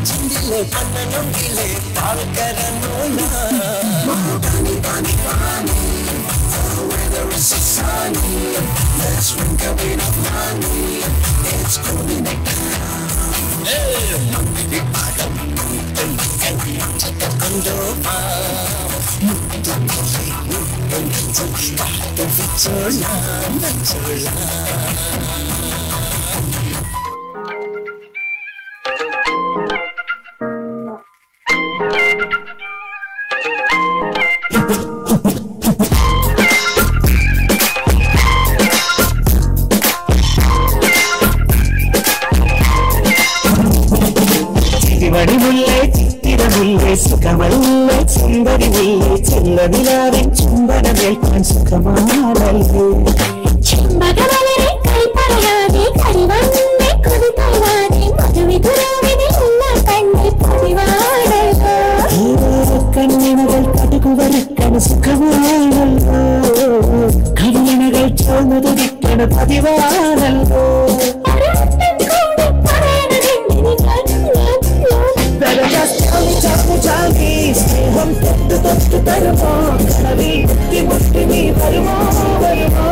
ചിന്തിലെ പന്നനൊങ്കിലെ പാൽക്കരനോല weather is so sunny. Let's drink a bit of money. It's going down. Hey, money bottom. Take a condo. സുഖമല്ലേ സുന്ദരിയല്ലേ ചെല്ലവിലാവിൻ ചുംബനമേൽക്കാൻ സുഖമാണല്ലേ ചെമ്പകമലരെ കൈപ്പറയാതെ കരിവന്നെ കൊതിതല്ലാതെ മധുവിധുരാവിനെല്ലാം കണ്ണി പതിവാണല്ലോ കണ്ണിണകൾ കടുകുവരക്കണ സുഖമാണല്ലോ കണ്ണിണകൾ ചോമതുരിക്കണ പതിവാണല്ലോ സ്നേഹം തൊട്ട് തൊട്ട് തരുമോ കടവിൽ മുട്ടി മുട്ടി നീ വരുമോ വരുമോ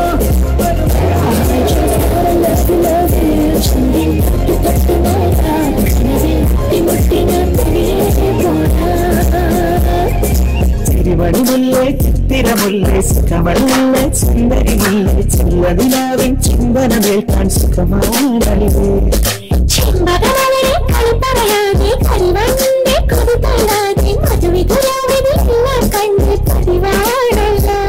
തിരുമണിമുല്ലേ ചിത്തിരമുല്ലേ സുഖമല്ലേ സുന്ദരിമുല്ലേ ചെല്ലവിലാവിൻ ചുംബനമേൽക്കാൻ സുഖമാണല്ലേ ചെമ്പകമലരെ കളിപ്പറയാതെ കരിവന്നെ കൊതിതല്ലാതെ മധുവിധുരാവിനെല്ലാം കണ്ണിൽ പതിവാണല്ലോ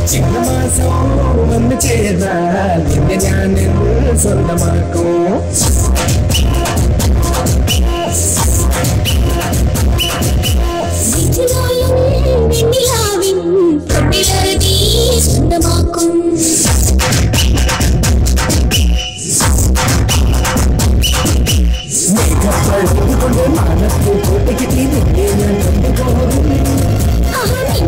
ചിങ്ങമാസം വന്നു ചേർന്നാൽ നിന്നെ ഞാൻ സ്വന്തമാക്കൂ സ്വന്തമാക്കും കൊണ്ട് മാനത്തെ കോട്ടയ്ക്ക് നിന്നെ ഞാൻ കൊണ്ടുപോകും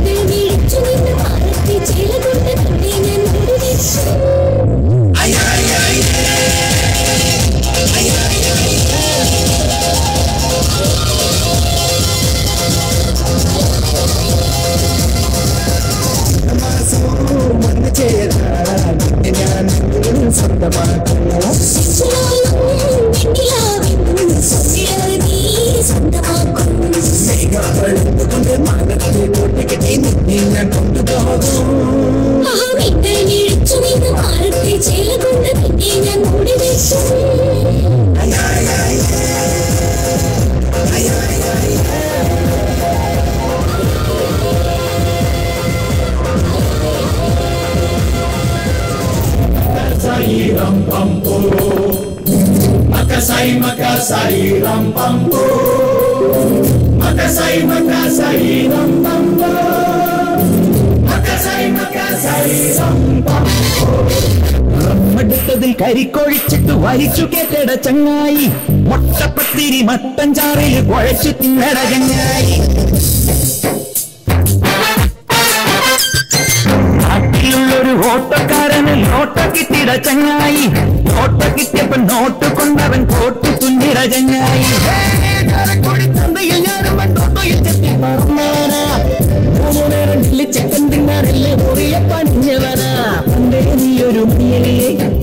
വിളിച്ചു നിന്ന് മാനത്തെ ചേല കൊണ്ട് നിന്നെ ഞാൻ Makasai rampampo Makasai rampampo Makasai rampampo റമ്മടുത്തതിൽ കരിക്കൊഴിച്ചിട്ട് വലിച്ചു കേട്ടട ചങ്ങായി മുട്ടപ്പത്തിരി മട്ടഞ്ചാറിൽ കുഴച്ചു തിന്നട ചങ്ങായി നാട്ടിലുള്ളൊരു ഓട്ടക്കാരന് നോട്ട കിട്ടിട ചങ്ങായി നോട്ട കിട്ടിയപ്പോ നോട്ട് കൊണ്ടവൻ കോട്ടു തുന്നിട ചങ്ങായി ചന്തയിൽ ഞാനും വണ്ടോട്ടോയിൽ ചെത്തി മറന്നാനാ മൂന്നേരം ചിക്കൻ തിന്നാറില്ലേ മുറിയ പണിഞ്ഞവനാ പണ്ടേ നീയൊരു മണിയലേ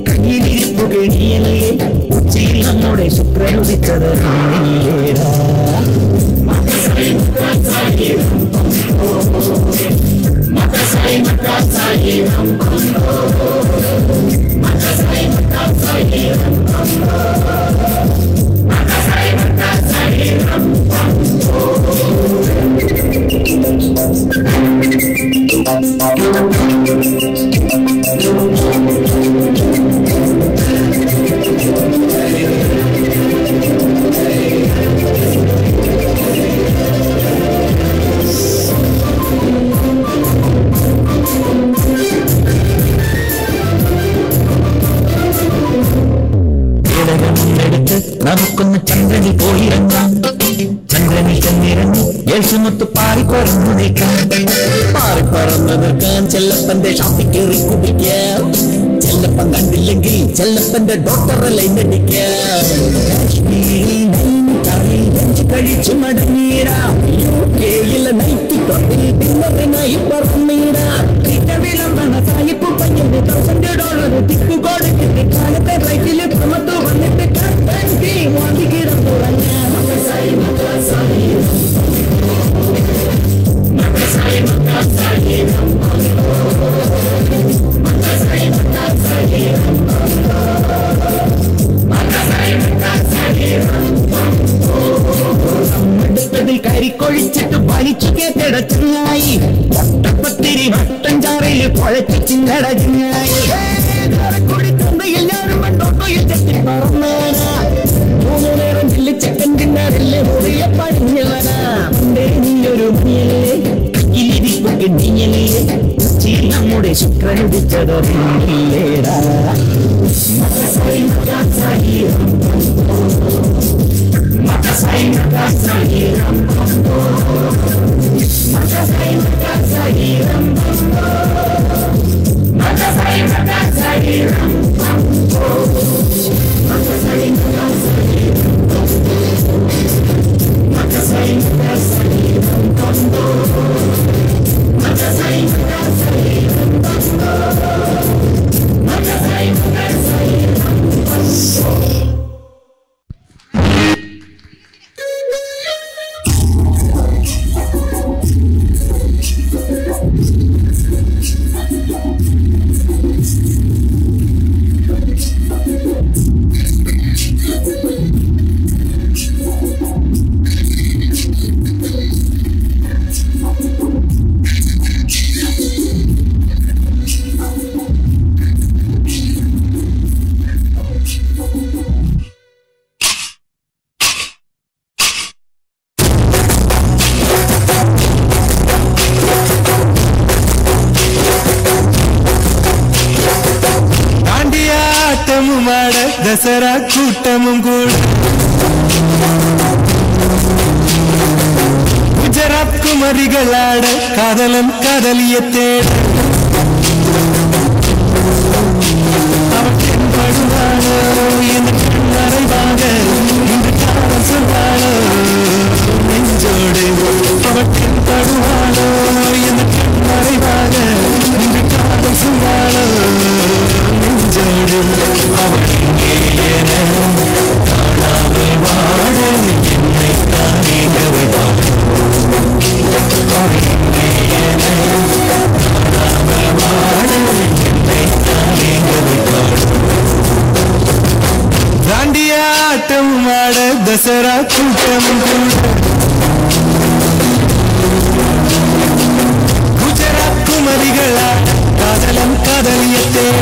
കയ്യിലിരിപ്പു കെണിയലേ ഉച്ചയിൽ നമ്മുടെ ശുക്രനുദിച്ചത് നമുക്കൊന്ന് ചന്ദ്രനിൽ പോയിറങ്ങാം. ചന്ദ്രനിൽ ചെന്നിറങ്ങി യേശുമൊത്ത് പാറി പറന്നു നിൽക്കാം. പാറി പറന്നു നിൽക്കാൻ ചെല്ലപ്പന്റെ ഷാപ്പിൽ കയറി കുടിക്കാം. ചെല്ലപ്പൻ കണ്ടില്ലെങ്കിൽ ചെല്ലപ്പന്റെ ഡോക്ടറെ ലൈനടിക്കാം. കാശ്മീരിൽ നൈനിറ്റാളിൽ ലഞ്ച് കഴിച്ചു മടങ്ങിയിടാം. യുകെയിൽ നൈറ്റ് ക്ലബിൽ ഡിന്നറിനായി പറന്നിടാം. വിളമ്പണ സായിപ്പ് പയ്യന്റെ $1000 തിക്കു കൊടുത്തിട്ട് കാലത്തെ റൈറ്റില് പ്രമത്ത് വന്നിട്ട് കട്ടൻകി വാങ്ങിക്കിടം തുടങ്ങാം. അടുത്തതിൽ കരിക്കൊഴിച്ചിട്ട് വലിച്ചു കേട്ടട ചങ്ങായി. ഒട്ടപ്പത്തിരി വട്ടഞ്ചാറിൽ കുഴച്ച് ചിങ്ങട ചങ്ങായി. കുടിക്കന്തയിൽ ഞാനും മണ്ടോട്ടോയിൽ ചെത്തി പറന്നവനാ. 3 നേരം ചില്ലിച്ചക്കൻ തിന്നാറില്ലേ മുറിയ പടിഞ്ഞവനാ. പണ്ടേ നീയൊരു മണിയല്ലേ ഇലിരിപ്പൊക്കെ നീയല്ലേ. നമ്മുടെ ശുക്രനുദിച്ചതറിയില്ലേടാ. ദസറ കൂട്ടമും കൂടെ ഗുജറാത്ത് കുമരികളാട് കാതലൻ കാതലിയെ തേട അവൻ പടുവാണോ എന്ന് കണ്ണറവാക ഇന്ന് കാലം சொல்லாளோ നെഞ്ചോട് അവൻ പടുവാണോ എന്ന് കണ്ണറവാക ഇന്ന് കാലം சொல்லாளோ നെഞ്ചോട് അവൻ காணாமல் வாழ என்னை தானேகவை காணாமல் வாழ என்னை தானேகவை தாண்டியாட்டம் ஆட தசரா கூட்டம் குஜராத் குமரிகளா காதலம் காதலிய தேட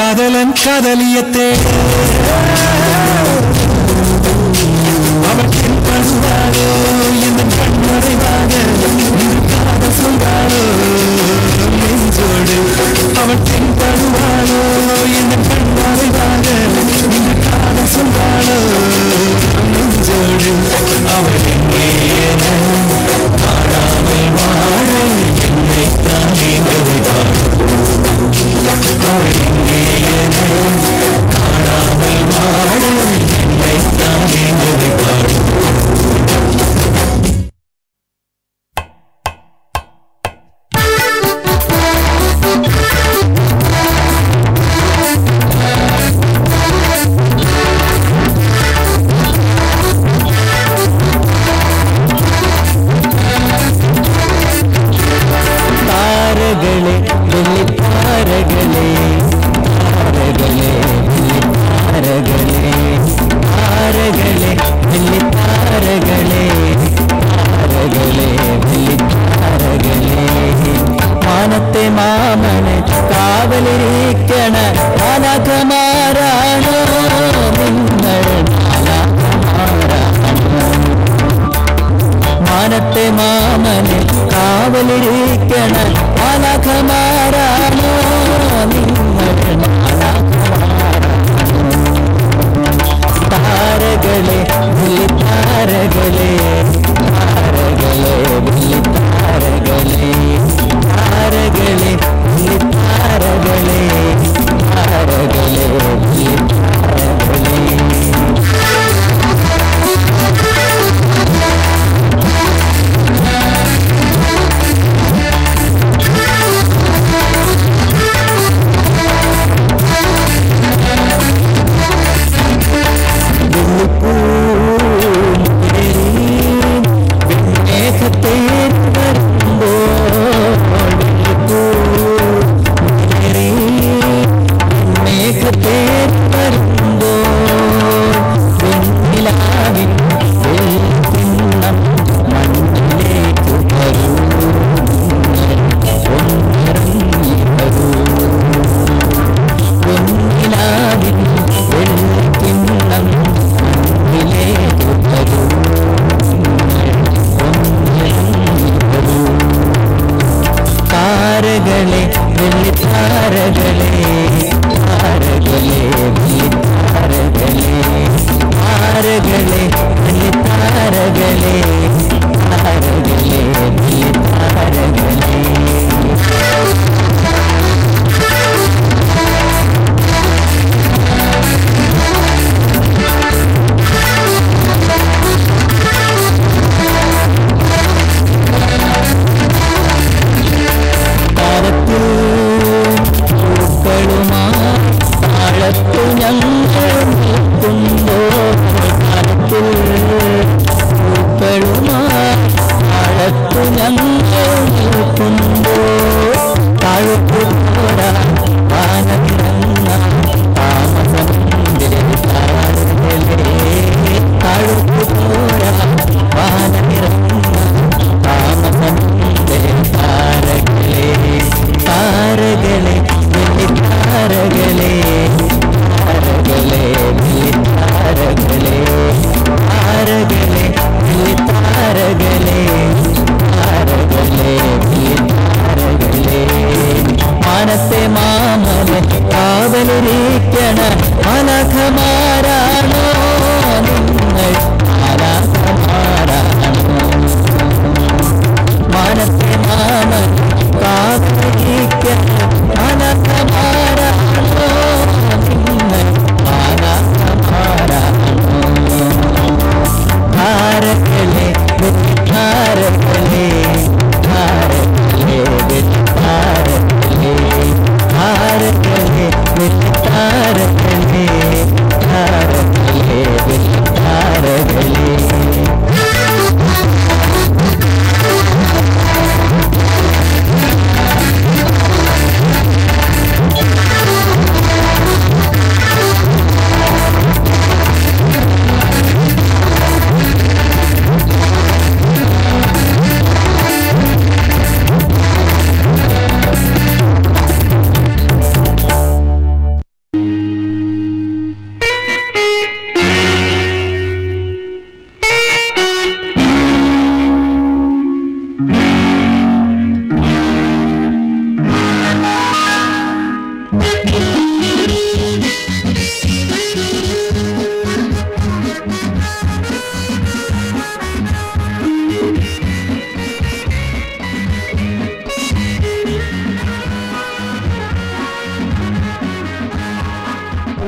காதலன் காதலியத்தே அவள் என் பண்பாரோ என் கண்மறைவாக காதல் சொல்வாரோ நெஞ்சோடு அவள் என் பண்பாரோ என் கண்மறைவாக காதல் சொல்வாரோ நெஞ்சோடு அவள் எங்கே காணாமல் வாழ என்னை தானே அவள் எங்கே காணாமல் வாழ என்னை தானே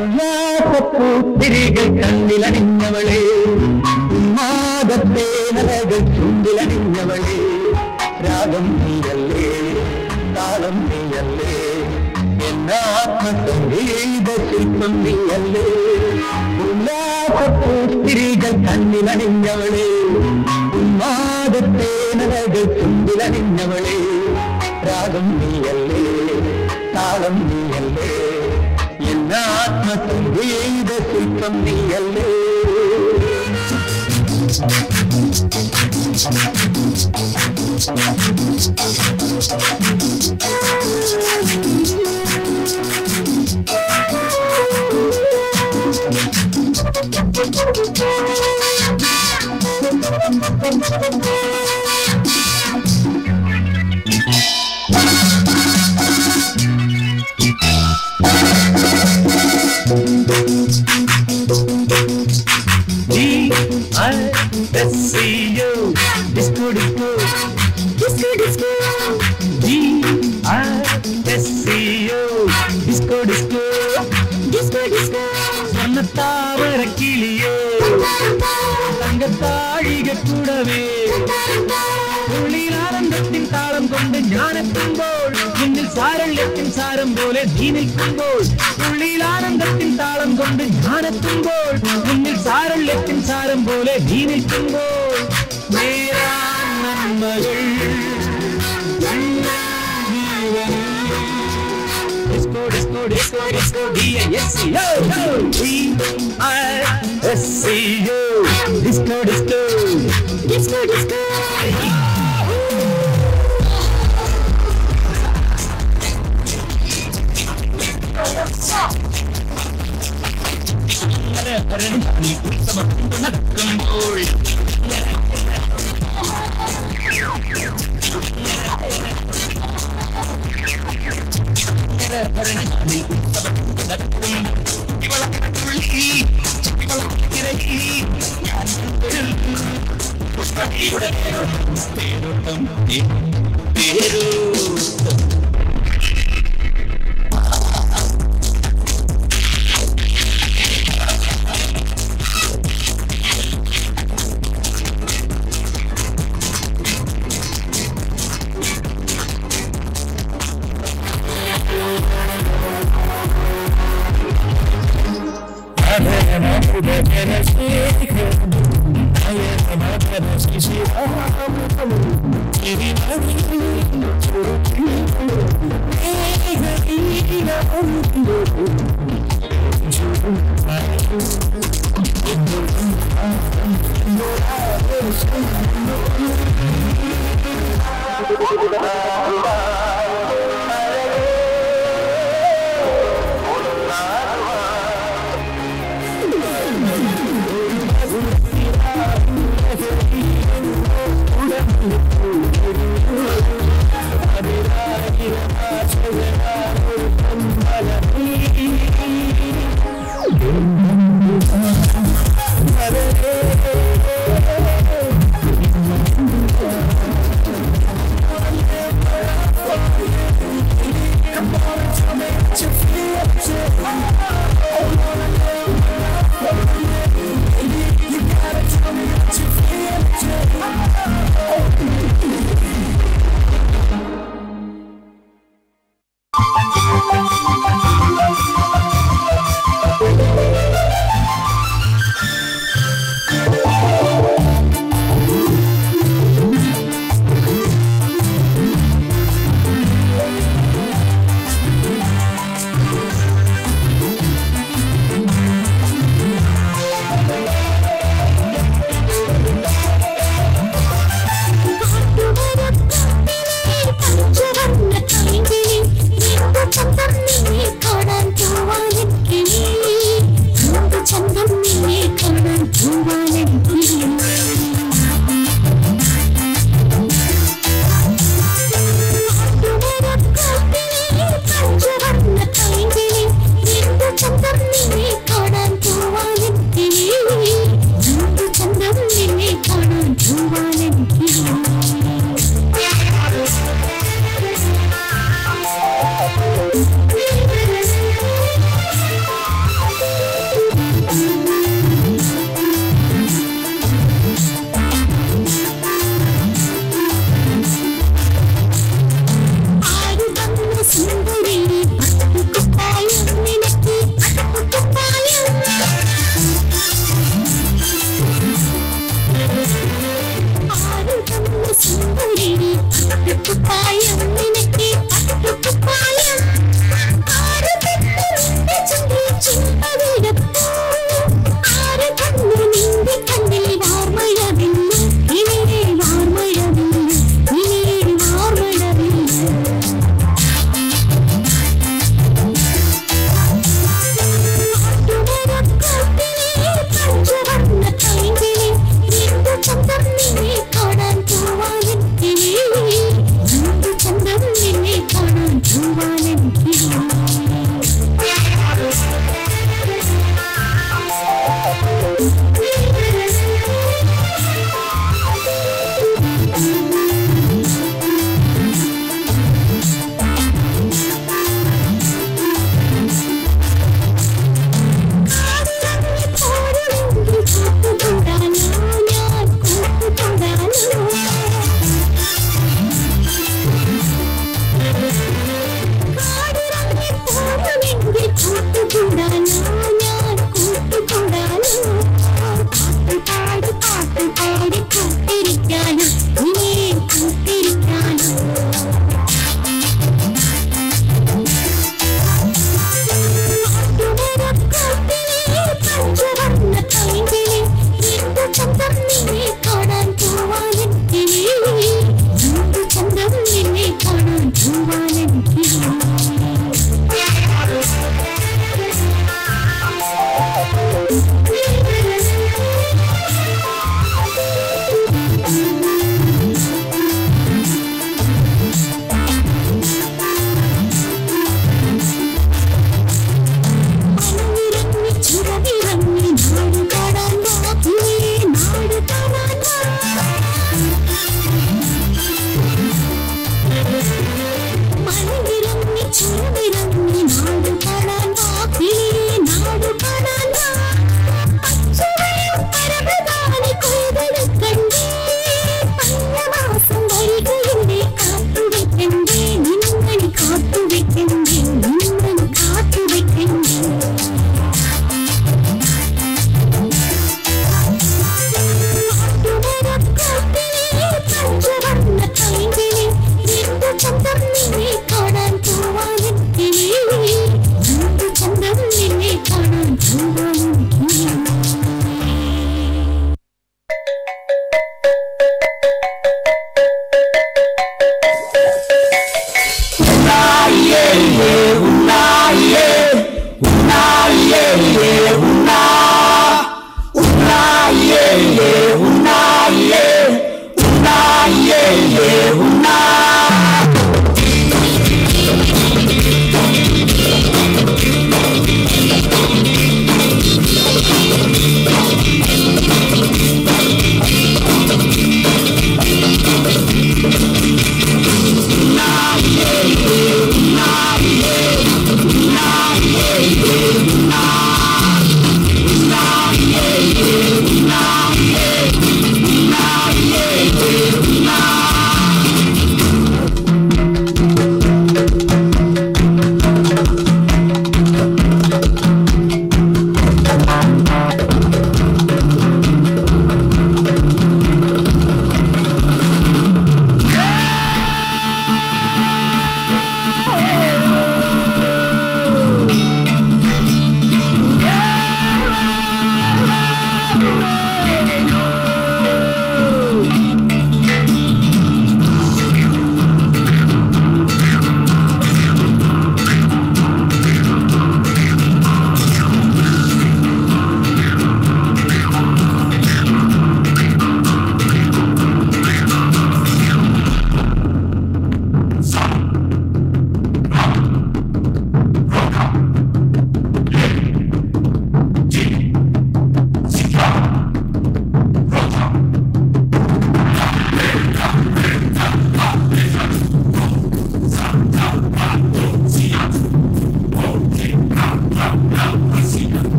ഉല്ലാസപ്പൂത്തിരികൾ കണ്ണിലണിഞ്ഞവളെ ഉന്മാദത്തെ നലകൾ ചുണ്ടിലണിഞ്ഞവളെ രാഗം നീയല്ലേ താളം നീയല്ലേ എന്നാത്മസംഗീത ശില്പം നീയല്ലേ ഉല്ലാസപ്പൂത്തിരികൾ കണ്ണിലണിഞ്ഞവളെ ഉന്മാദത്തെ നലകൾ ചുണ്ടിലണിഞ്ഞവളെ രാഗം നീയല്ലേ താളം നീയല്ലേ എന്നാത്മസംഗീത ശില്പം നീയല്ലേ D-I-S-C-O Disco Disco Disco Disco D-I-S-C-O Disco Disco Disco Disco சொன்னத்தாவர கிளியே தங்கத்தாழிக கூடவே உள்ளில் ஆனந்தத்தின் தாளம் கொண்டு ஞானத்தும்போல் இன்னில் சாரள்யத்தின் சாரம் போல நீ நிற்கும்போல் உள்ளில் ஆனந்தத்தின் தாளம் கொண்டு ஞானத்தும்போல் இன்னில் சாரள்யத்தின் சாரம் போல நீ நிற்கும்போல் நேரான் நன்மகள் Disco, disco, disco, disco, D-I-S-C-O D-I-S-C-O Disco, disco Disco, disco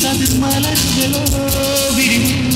കതിർമലകളോ വിരിഞ്ഞു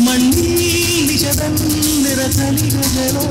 മണ്ണിൽ നിശതൻ നിറതലികളോ